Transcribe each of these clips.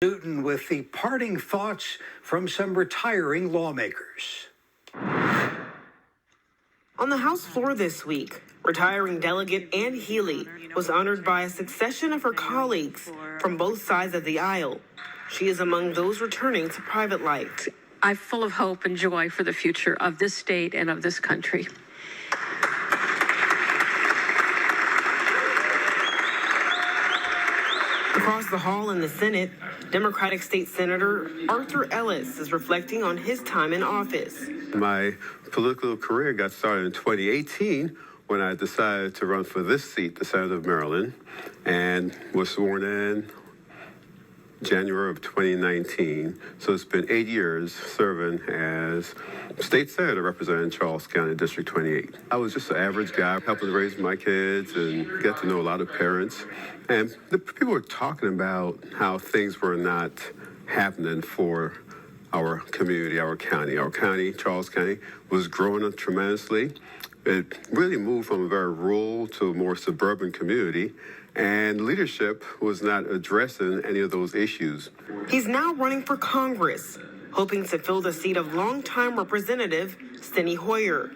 Newton with the parting thoughts from some retiring lawmakers. On the House floor this week, retiring Delegate Ann Healy was honored by a succession of her colleagues from both sides of the aisle. She is among those returning to private life. I'm full of hope and joy for the future of this state and of this country. Across the hall in the Senate, Democratic State Senator Arthur Ellis is reflecting on his time in office. My political career got started in 2018 when I decided to run for this seat, the Senate of Maryland, and was sworn in January of 2019. So it's been 8 years serving as state senator representing Charles County District 28. I was just an average guy helping raise my kids and get to know a lot of parents. And the people were talking about how things were not happening for our community, our county. Our county, Charles County, was growing up tremendously. It really moved from a very rural to a more suburban community, and leadership was not addressing any of those issues. He's now running for Congress, hoping to fill the seat of longtime Representative Steny Hoyer.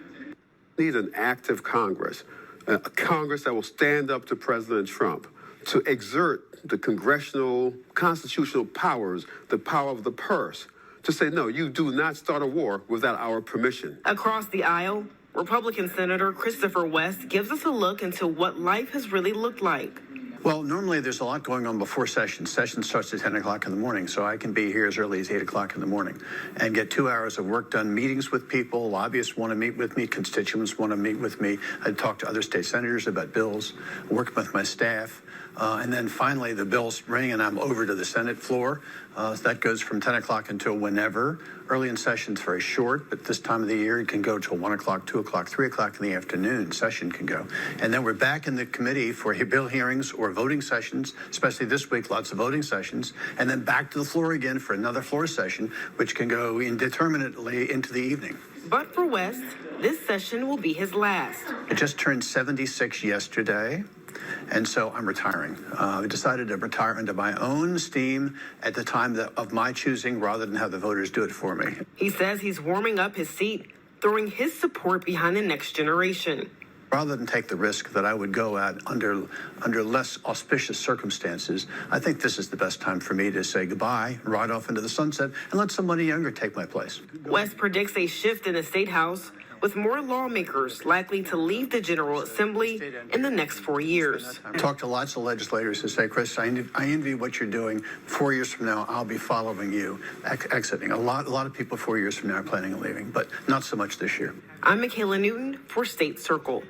We need an active Congress, a Congress that will stand up to President Trump, to exert the congressional constitutional powers, the power of the purse, to say, no, you do not start a war without our permission. Across the aisle, Republican Senator Christopher West gives us a look into what life has really looked like. Well, normally there's a lot going on before session. Session starts at 10 o'clock in the morning, so I can be here as early as 8 o'clock in the morning and get 2 hours of work done, meetings with people. Lobbyists want to meet with me. Constituents want to meet with me. I talk to other state senators about bills, work with my staff. And then finally the bills ring and I'm over to the Senate floor. So that goes from 10 o'clock until whenever. Early in session is very short, but this time of the year it can go till 1 o'clock, 2 o'clock, 3 o'clock in the afternoon. Session can go. And then we're back in the committee for bill hearings or voting sessions, especially this week, lots of voting sessions. And then back to the floor again for another floor session, which can go indeterminately into the evening. But for West, this session will be his last. I just turned 76 yesterday. And so I'm retiring. I decided to retire under my own steam at the time of my choosing rather than have the voters do it for me. He says he's warming up his seat, throwing his support behind the next generation. Rather than take the risk that I would go out under less auspicious circumstances, I think this is the best time for me to say goodbye, ride off into the sunset, and let somebody younger take my place. West predicts a shift in the State House, with more lawmakers likely to leave the General Assembly in the next 4 years. I talk to lots of legislators who say, Chris, I envy what you're doing. 4 years from now, I'll be following you, exiting. A lot of people 4 years from now are planning on leaving, but not so much this year. I'm Mikayla Newton for State Circle.